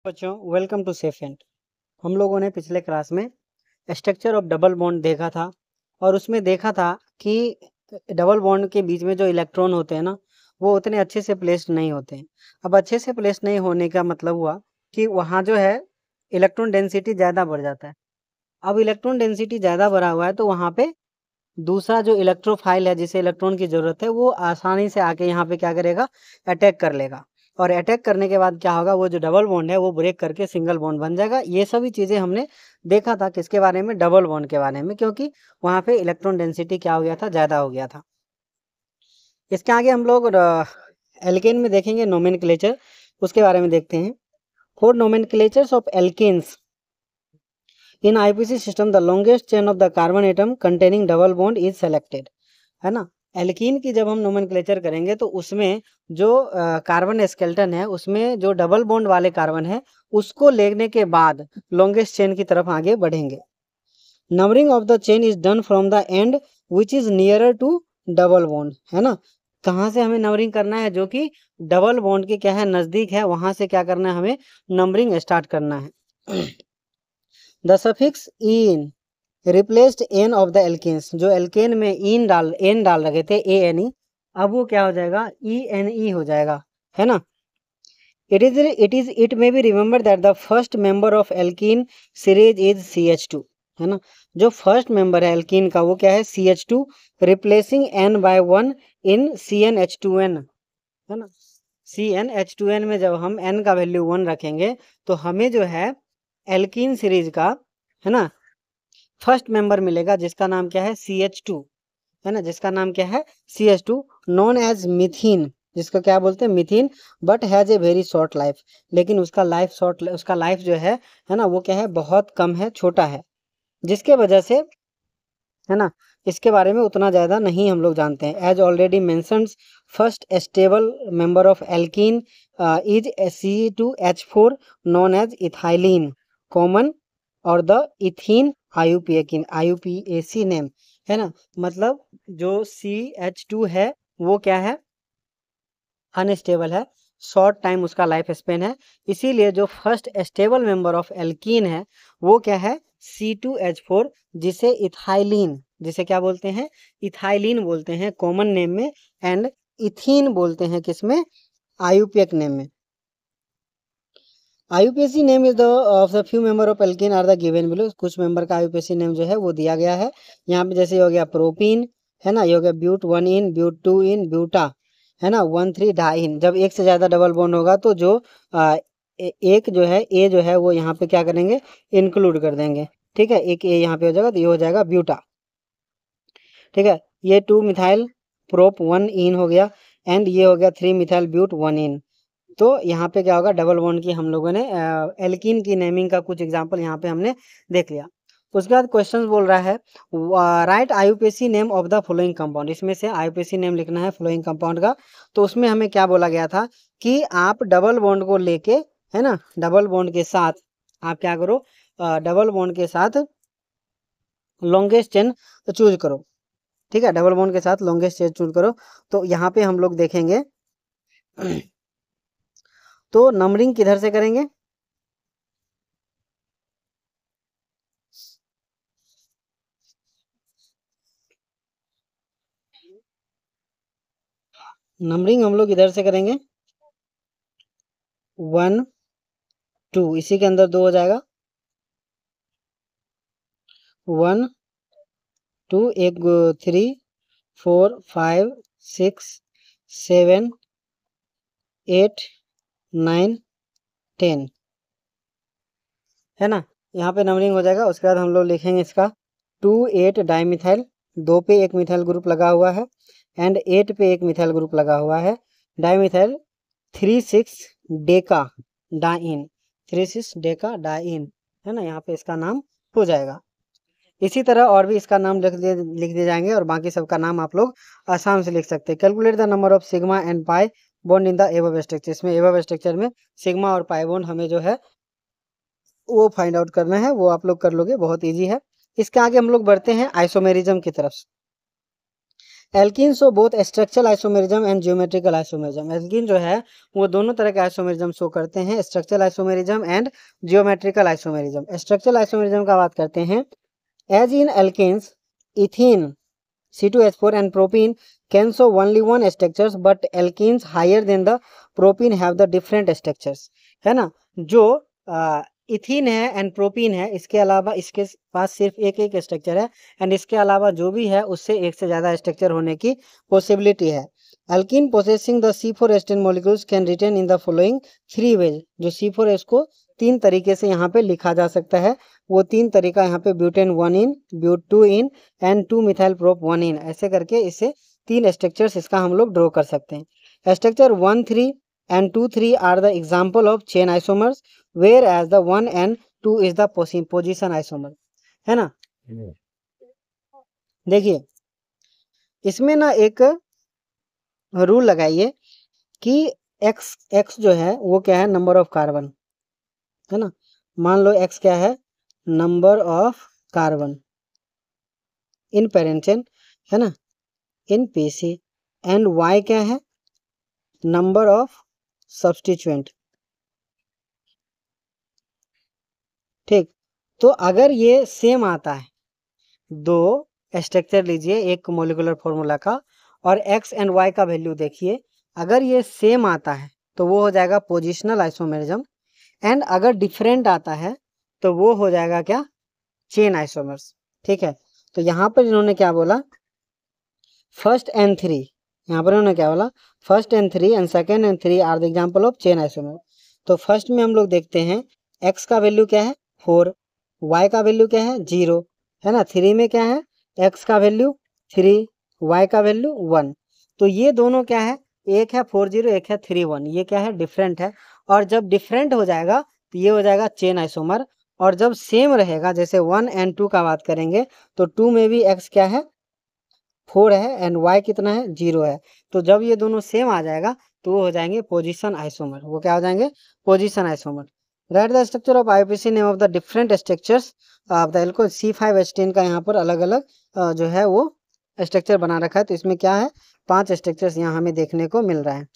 बच्चों, welcome to safe and. हम लोगों ने पिछले क्लास में स्ट्रक्चर ऑफ डबल बॉन्ड देखा था और उसमें देखा था कि डबल बॉन्ड के बीच में जो इलेक्ट्रॉन होते हैं ना, वो उतने अच्छे से प्लेस्ड नहीं होते हैं। अब अच्छे से प्लेस्ड नहीं होने का मतलब हुआ कि वहाँ जो है इलेक्ट्रॉन डेंसिटी ज़्यादा बढ़ जाता है। अब इलेक्ट्रॉन डेंसिटी ज़्यादा बढ़ा हुआ है तो वहाँ पे दूसरा जो इलेक्ट्रोफाइल है जिसे इलेक्ट्रॉन की ज़रूरत है वो आसानी से आके यहाँ पे क्या करेगा, अटैक कर लेगा। और अटैक करने के बाद क्या होगा, वो जो डबल बॉन्ड है वो ब्रेक करके सिंगल बॉन्ड बन जाएगा। ये सभी चीज़ें हमने देखा था किसके बारे में, डबल बॉन्ड के बारे में, क्योंकि वहाँ पे इलेक्ट्रॉन डेंसिटी क्या हो गया था, ज़्यादा हो गया था। इसके आगे हम लोग एल्केन में देखेंगे नोमेनक्लेचर, उसके बारे में देखते हैं। For nomenclatures of alkenes in IPC system the longest chain of the carbon atom containing double bond is selected, है ना। एल्कीन की जब हम नोमेनक्लेचर करेंगे तो उसमें जो कार्बन स्केलेटन है उसमें जो डबल बॉन्ड वाले कार्बन है उसको लेने के बाद लॉन्गेस्ट चेन की तरफ आगे बढ़ेंगे। Numbering of the chain is done from the end which is nearer to double bond, है ना। कहाँ से हमें नंबरिंग करना है, जो कि डबल बॉन्ड के क्या है, नज़दीक है, वहां से क्या करना है, हमें नंबरिंग स्टार्ट करना है। The suffix ene replaced ane of the alkanes, जो एल्केन में एन डाल रखे थे ANE, अब वो क्या हो जाएगा, ENE हो जाएगा, है ना। It may be remember that the first member of alkene series is CH2, है ना। जो फर्स्ट मेंबर है एल्कीन का वो क्या है, CH2, रिप्लेसिंग N/1 इन CnH2n, है ना। CnH2n में जब हम n का वैल्यू 1 रखेंगे तो हमें जो है एल्कीन सीरीज का, है ना, फर्स्ट मेंबर मिलेगा जिसका नाम क्या है, CH2, है ना, जिसका नाम क्या है, CH2, नॉन एज मिथीन, जिसको क्या बोलते हैं, methene, but has a very short life, लेकिन उसका लाइफ जो है ना, वो क्या है, बहुत कम है, छोटा है, जिसके वजह से, है ना, इसके बारे में उतना ज़्यादा नहीं हम लोग जानते हैं। As already mentioned, first stable member of alkene is C2H4 known as ethylene common और द इथीन IUPAC नेम, है ना। मतलब जो CH2 है वो क्या है, अनस्टेबल है, शॉर्ट टाइम उसका लाइफ स्पेन है, इसीलिए जो first stable member of alkene है वो क्या है, C2H4, जिसे इथाइलिन, जिसे क्या बोलते हैं, इथाइलिन बोलते हैं कॉमन नेम में, एंड इथीन बोलते हैं किसमें, IUPAC नेम में। IUPAC name is the of the few member of alkene are the given below, कुछ मेंबर का IUPAC नेम जो है वो दिया गया है यहाँ पे, जैसे हो गया प्रोपीन, है ना, ये हो गया ब्यूट 1 इन, ब्यूट 2 इन, ब्यूटा, है ना, 1,3 डाइन। जब एक से ज़्यादा डबल बॉन्ड होगा तो जो एक जो है ए जो है वो यहाँ पे क्या करेंगे, इंक्लूड कर देंगे, ठीक है, एक ए यहाँ पे हो जाएगा तो ये हो जाएगा ब्यूटा, ठीक है। ये 2 मिथाइल प्रोप 1 इन हो गया, एंड ये हो गया 3 मिथाइल ब्यूट 1 इन। तो यहाँ पे क्या होगा, डबल बॉन्ड की हम लोगों ने एल्कीन की नेमिंग का कुछ एग्जांपल यहाँ पे हमने देख लिया। उसके बाद क्वेश्चन बोल रहा है, right IUPAC name of the following compound, इसमें से IUPAC नेम लिखना है फॉलोइंग कंपाउंड का। तो उसमें हमें क्या बोला गया था कि आप डबल बॉन्ड को लेके, है ना, डबल बॉन्ड के साथ आप क्या करो, डबल बॉन्ड के साथ लॉन्गेस्ट चेन चूज करो, ठीक है, डबल बॉन्ड के साथ लॉन्गेस्ट चेन चूज करो। तो यहाँ पे हम लोग देखेंगे तो नंबरिंग किधर से करेंगे, नंबरिंग हम लोग इधर से करेंगे, 1 2, इसी के अंदर 2 हो जाएगा, 1 2, एक 3 4 5 6 7 8 9 10, है ना, यहाँ पे नंबरिंग हो जाएगा। उसके बाद हम लोग लिखेंगे इसका 2 8 डाईमिथाइल, 2 पे एक मिथाइल ग्रुप लगा हुआ है, एंड 8 पे एक मिथाइल ग्रुप लगा हुआ है, dimethyl 3 6 deca diene, 3 6 deca diene, है ना, यहाँ पे इसका नाम हो जाएगा। इसी तरह और भी इसका नाम लिख दिए जाएंगे और बाकी सबका नाम आप लोग आसाम से लिख सकते हैं। Calculate the number of sigma and pi bond in the above structure, इसमें एबव स्ट्रक्चर में सिग्मा और पाई बॉन्ड हमें जो है वो फाइंड आउट करना है, वो आप लोग कर लोगे, बहुत ईजी है। इसके आगे हम लोग बढ़ते हैं आइसोमेरिज्म की तरफ। Alkene show both structural isomerism and geometrical isomerism. Alkene जो है वो दोनों तरह के आइसोमेरिज्म शो करते हैं, structural isomerism and geometrical isomerism. Structural isomerism का बात करते हैं, as in alkenes ethene C2H4 and propene can show only one structures, but alkenes higher than the propene have the different structures, है ना। जो ethene है एंड प्रोपीन है, इसके अलावा इसके पास सिर्फ एक एक स्ट्रक्चर है, एंड इसके अलावा जो भी है उससे एक से ज़्यादा स्ट्रक्चर होने की पॉसिबिलिटी है। Alkene possessing the C4H10 molecules can return in the following 3 ways. जो C4H को 3 तरीके से यहाँ पे लिखा जा सकता है, वो 3 तरीका यहाँ पे butene 1 ene, but 2 ene and 2 methyl prop 1 ene, ऐसे करके इससे 3 स्ट्रक्चर्स इसका हम लोग ड्रॉ कर सकते हैं। Structure 1, 3 and 2, 3 are the example of chain isomers, whereas the 1 and 2 is the position isomer, है ना। देखिए इसमें ना एक रूल लगाइए कि x जो है वो क्या है, नंबर ऑफ कार्बन, है ना। मान लो x क्या है, नंबर ऑफ कार्बन इन पेरेंटेन, है ना, इन PC, एंड y क्या है, नंबर ऑफ सब्स्टिट्यूएंट। ठीक, तो अगर ये सेम आता है, दो स्ट्रक्चर लीजिए एक मोलिकुलर फॉर्मूला का, और x एंड y का वैल्यू देखिए, अगर ये सेम आता है तो वो हो जाएगा पोजिशनल आइसोमेरिज्म, एंड अगर डिफरेंट आता है तो वो हो जाएगा क्या, चेन आइसोमर्स। ठीक है, तो यहाँ पर इन्होंने क्या बोला, फर्स्ट एंड 3, यहाँ पर इन्होंने क्या बोला, first and 3 and second and 3 are the example of chain isomer. तो फर्स्ट में हम लोग देखते हैं x का वैल्यू क्या है 4, y का वैल्यू क्या है 0, है ना। 3 में क्या है, x का वैल्यू 3, y का वैल्यू 1। तो ये दोनों क्या है, एक है 4 0, एक है 3 1, ये क्या है, डिफरेंट है। और जब डिफरेंट हो जाएगा तो ये हो जाएगा चेन आइसोमर, और जब सेम रहेगा, जैसे 1 एंड 2 का बात करेंगे तो 2 में भी x क्या है 4 है एंड y कितना है 0 है। तो जब ये दोनों सेम आ जाएगा तो वो हो जाएंगे पोजीशन आइसोमर। वो क्या हो जाएंगे, position isomer. Right the structure of IUPAC name of the different structures of the alcohol. C5H10 का यहाँ पर अलग अलग जो है वो स्ट्रक्चर बना रखा है। तो इसमें क्या है, 5 स्ट्रक्चर्स यहाँ हमें देखने को मिल रहा है।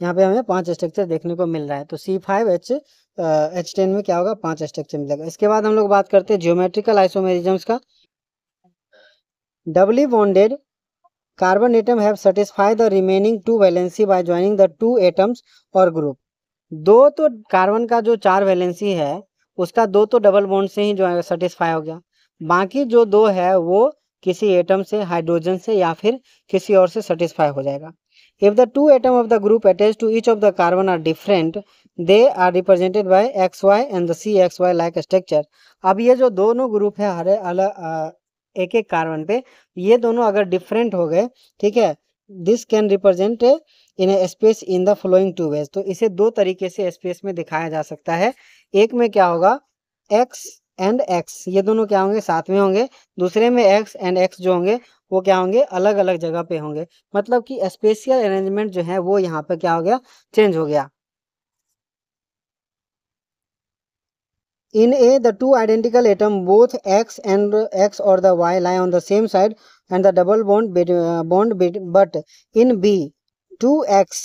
यहाँ पे हमें 5 स्ट्रक्चर देखने को मिल रहा है। तो C5H10 में क्या होगा, 5 स्ट्रक्चर मिलेगा। इसके बाद हम लोग बात करते हैं जियोमेट्रिकल आइसोमेरिज्म्स का। डबली bonded carbon atom have satisfy the remaining 2 valency by joining the 2 atoms और ग्रुप। दो तो कार्बन का जो 4 वैलेंसी है उसका 2 तो डबल बॉन्ड से ही जो है सेटिस्फाई हो गया, बाकी जो 2 है वो किसी एटम से, हाइड्रोजन से या फिर किसी और से सेटिस्फाई हो जाएगा। If the 2 atoms of the group attached to each of the carbon are different, they are represented by XY and the CXY like structure। अब ये जो दोनों ग्रुप है हर अलग एक एक कार्बन पे, ये दोनों अगर डिफरेंट हो गए, ठीक है, this can represent in a space in the following 2 ways. तो इसे 2 तरीके से स्पेस में दिखाया जा सकता है। एक में क्या होगा, x एंड x, ये दोनों क्या होंगे, साथ में होंगे। दूसरे में x एंड x जो होंगे वो क्या होंगे, अलग अलग जगह पे होंगे। मतलब कि स्पेशियल अरेंजमेंट जो है वो यहाँ पे क्या हो गया, चेंज हो गया। In A, the 2 identical atoms, both X and X or the Y, lie on the same side and the double bond, but in B, 2X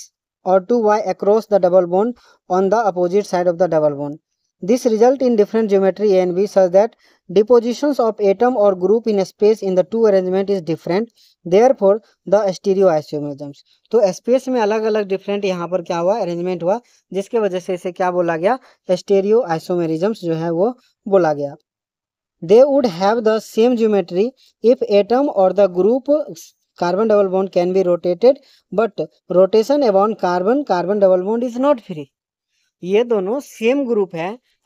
or 2Y across the double bond on the opposite side of the double bond. This result in different geometry A and B such that depositions of atom or group in space in the 2 arrangement is different, therefore the stereoisomerisms। तो space में अलग अलग different यहाँ पर क्या हुआ, arrangement हुआ, जिसके वजह से इसे क्या बोला गया, स्टेरियो आइसोमेरिज्म्स जो है वो बोला गया। They would have the same geometry if atom or the group carbon double bond can be rotated, but rotation around carbon double bond is not free। ये दोनों सेम ग्रुप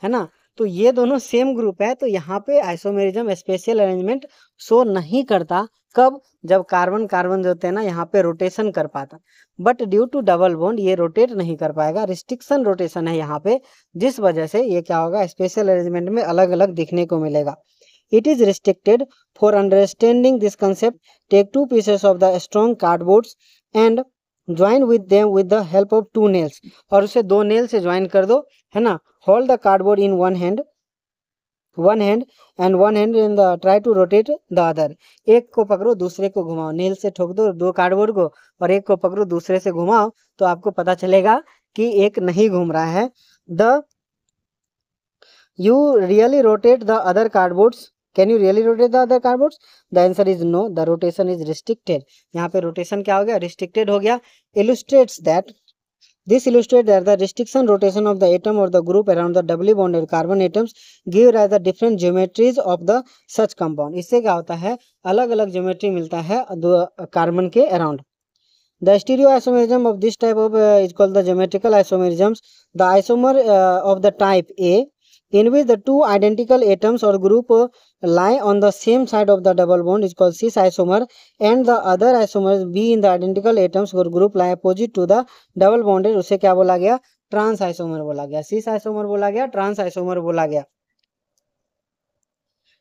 है ना, तो ये दोनों सेम ग्रुप है, तो यहाँ पे आइसोमेरिज्म स्पेशल अरेंजमेंट शो नहीं करता। कब, जब कार्बन कार्बन जो होते हैं ना यहाँ पे रोटेशन कर पाता, but due to double bond ये रोटेट नहीं कर पाएगा, रिस्ट्रिक्शन रोटेशन है यहाँ पे, जिस वजह से ये क्या होगा, स्पेशल अरेंजमेंट में अलग अलग दिखने को मिलेगा। It is restricted. For understanding this concept, take 2 pieces of the strong cardboards and join with them with the help of 2 nails, और उसे 2 नेल से ज्वाइन कर दो, है ना। Hold the cardboard in 1 hand one hand and one hand in the try to rotate the other. एक को पकड़ो दूसरे को घुमाओ, नेल से ठोक दो दो कार्डबोर्ड को और एक को पकड़ो दूसरे से घुमाओ तो आपको पता चलेगा कि एक नहीं घूम रहा है। The you really rotate the other cardboards, can you really rotate the other cardboards? The answer is no, the rotation is restricted. यहाँ पे रोटेशन क्या हो गया? रिस्ट्रिक्टेड हो गया। Illustrates that, this illustrates that the restriction rotation of the atom or the group around the doubly bonded carbon atoms give rise the different geometries of the such compound। इससे क्या होता है? अलग अलग ज्योमेट्री मिलता है दो कार्बन के around. The stereoisomerism of this type of is called the geometrical isomerisms। The isomer of the type A in which the two identical atoms or group lie on the same side of the double bond is called cis isomer, and the other isomers B in the identical atoms or group lie opposite to the double bonded, उसे क्या बोला गया? Trans isomer बोला गया। cis isomer बोला गया, trans isomer बोला गया।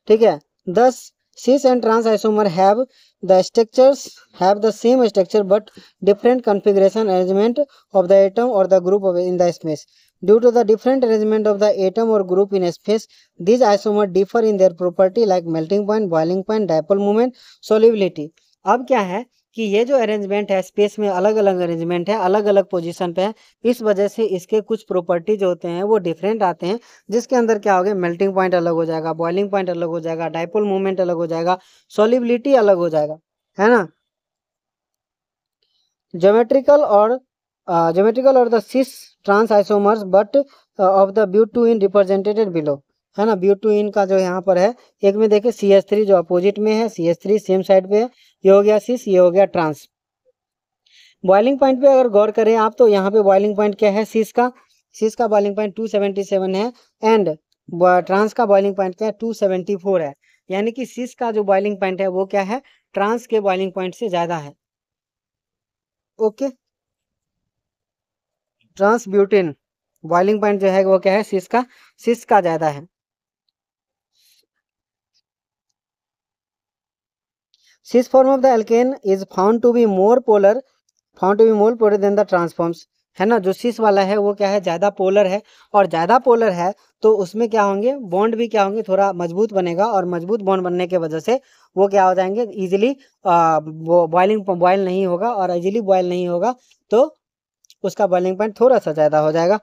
ठीक है। Thus cis and trans isomer have the same structure but different configuration arrangement of the atom or the group in the space। Due to the different arrangement of the atom or group in space, these isomers differ in their property like melting point, boiling point, dipole moment, solubility। अब क्या है कि ये जो arrangement है space में अलग अलग अरेंजमेंट है, अलग अलग पोजीशन पे है, इस वजह से इसके कुछ प्रॉपर्टी जो होते हैं वो डिफरेंट आते हैं, जिसके अंदर क्या हो गया? मेल्टिंग पॉइंट अलग हो जाएगा, बॉइलिंग पॉइंट अलग हो जाएगा, डाइपोल मूवमेंट अलग हो जाएगा, सॉल्युबिलिटी अलग हो जाएगा, है ना। ज्योमेट्रिकल और the cis trans isomers but of the butene represented below, है ना। ब्यूटूइन का जो यहाँ पर है, एक में देखिए CH3 जो अपोजिट में है, CH3 सेम साइड पे है, ये हो गया सिस, ये हो गया ट्रांस। बॉइलिंग पॉइंट पे अगर गौर करें आप तो यहाँ पे बॉइलिंग पॉइंट क्या है? सिस का बॉइलिंग पॉइंट 277 है एंड ट्रांस का बॉइलिंग पॉइंट क्या है? 274 है। यानी कि सिस का जो बॉइलिंग पॉइंट है वो क्या है? ट्रांस के बॉइलिंग पॉइंट से ज्यादा है। Okay, trans butane boiling point जो है वो क्या है? सिस का ज्यादा है। Cis form of the alkene is found to be more polar than the trans forms, है ना। जो सिस वाला है वो क्या है? ज्यादा पोलर है, और ज्यादा पोलर है तो उसमें क्या होंगे? बॉन्ड भी क्या होंगे? थोड़ा मजबूत बनेगा, और मजबूत बॉन्ड बनने के वजह से वो क्या हो जाएंगे? इजीली बॉयल नहीं होगा, और इजीली बॉयल नहीं होगा तो उसका बॉइलिंग पॉइंट थोड़ा सा ज्यादा हो जाएगा।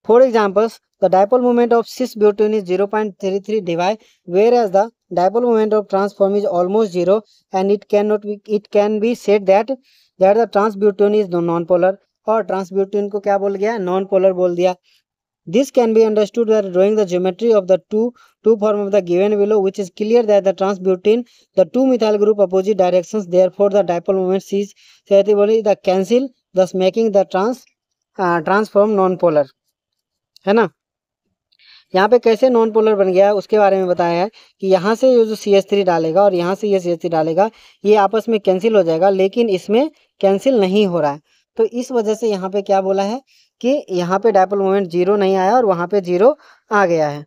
For examples, the dipole moment of cis butene is 0.33 dV, whereas the dipole moment of trans form is almost zero, and it can be said that the trans butene is non-polar, और trans butene को क्या बोल गया? non-polar बोल दिया। This can be understood by drawing the geometry of the two form of the given below, which is clear that the trans butene, the two methyl group opposite directions, therefore the dipole moment is the cancel, thus making the trans form non-polar, है ना। यहाँ पे कैसे non polar बन गया है उसके बारे में बताया है कि यहाँ से ये जो CH3 डालेगा और यहाँ से ये CH3 डालेगा, ये आपस में कैंसिल हो जाएगा, लेकिन इसमें कैंसिल नहीं हो रहा है। तो इस वजह से यहाँ पे क्या बोला है कि यहाँ पे डाइपोल मोमेंट 0 नहीं आया और वहाँ पे 0 आ गया है।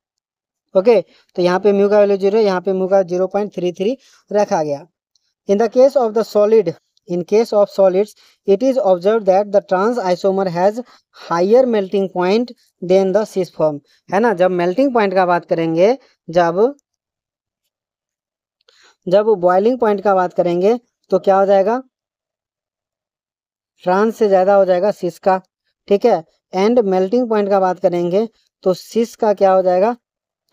ओके, तो यहाँ पे म्यू का वैल्यू 0, यहाँ पे म्यू का 0.33 रखा गया। In the case of the solid, in case of solids, it is observed that the trans isomer has higher melting point than the cis form, है ना। जब melting point का बात करेंगे, जब बॉइलिंग पॉइंट का बात करेंगे तो क्या हो जाएगा? ट्रांस से ज्यादा हो जाएगा सिस का, ठीक है। एंड मेल्टिंग पॉइंट का बात करेंगे तो सिस का क्या हो जाएगा?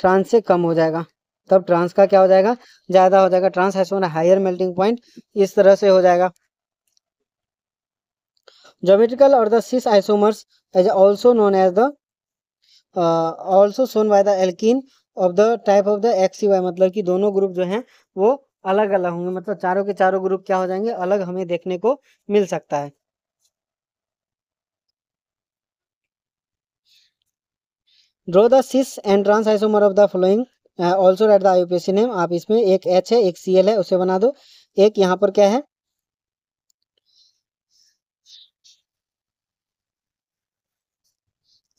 ट्रांस से कम हो जाएगा, तब ट्रांस का क्या हो जाएगा? ज्यादा हो जाएगा। Trans isomer higher melting point, इस तरह से हो जाएगा। ज्योमेट्रिकल और the cis isomers is also known as the also shown by the alkene of the type of the XY, मतलब कि दोनों ग्रुप जो हैं वो अलग अलग होंगे, मतलब चारों के चारों ग्रुप क्या हो जाएंगे? अलग हमें देखने को मिल सकता है। Draw the cis and trans isomer of the following also write the IUPAC name. आप इसमें एक H है, एक Cl है, उसे बना दो। एक यहाँ पर क्या है?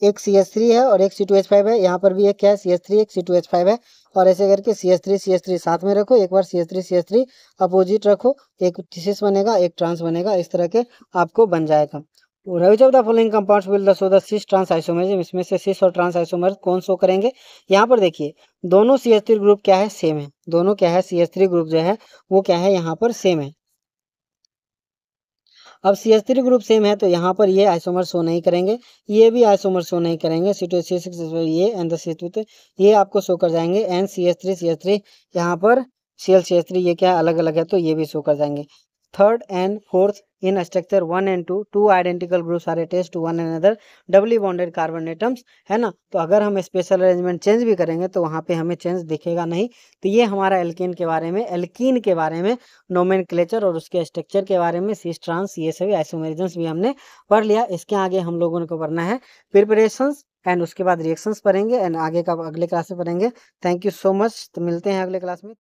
एक CH3 है और एक C2H5 है। यहाँ पर भी एक क्या है? CH3, एक C2H5 है, और ऐसे करके CH3 साथ में रखो। एक बार CH3 अपोजिट रखो, एक सिस बनेगा, एक ट्रांस बनेगा, इस तरह के आपको बन जाएगा। Which of the following compounds will the show the cis trans isomerism, इसमें से सिस और ट्रांस आइसोमर कौन शो करेंगे। यहाँ पर देखिए दोनों CH3 ग्रुप क्या है, सेम है। दोनों क्या है, CH3 ग्रुप जो है वो क्या है, यहाँ पर सेम है। अब CH3 ग्रुप सेम है तो यहाँ पर ये आइसोमर शो नहीं करेंगे, ये भी आइसोमर शो नहीं करेंगे। C2H6 ये एंड द C2 ये आपको शो कर जाएंगे। एंड CH3 यहाँ पर ClCH3 ये क्या अलग अलग है तो ये भी शो कर जाएंगे। Third and fourth in structure 1 and 2 two identical groups are attached to one another doubly bonded carbon atoms, है ना। तो अगर हम स्पेशल अरेंजमेंट चेंज भी करेंगे तो वहाँ पे हमें चेंज दिखेगा नहीं। तो ये हमारा एल्कीन के बारे में, एल्कीन के बारे में नोमेनक्लेचर और उसके स्ट्रक्चर के बारे में, सिस ट्रांस ये सभी आइसोमेरिज्म्स भी हमने पढ़ लिया। इसके आगे हम लोगों को पढ़ना है प्रिपरेशंस एंड उसके बाद रिएक्शंस पढ़ेंगे एंड आगे का अगले क्लास में पढ़ेंगे। थैंक यू सो मच, तो मिलते हैं अगले क्लास में।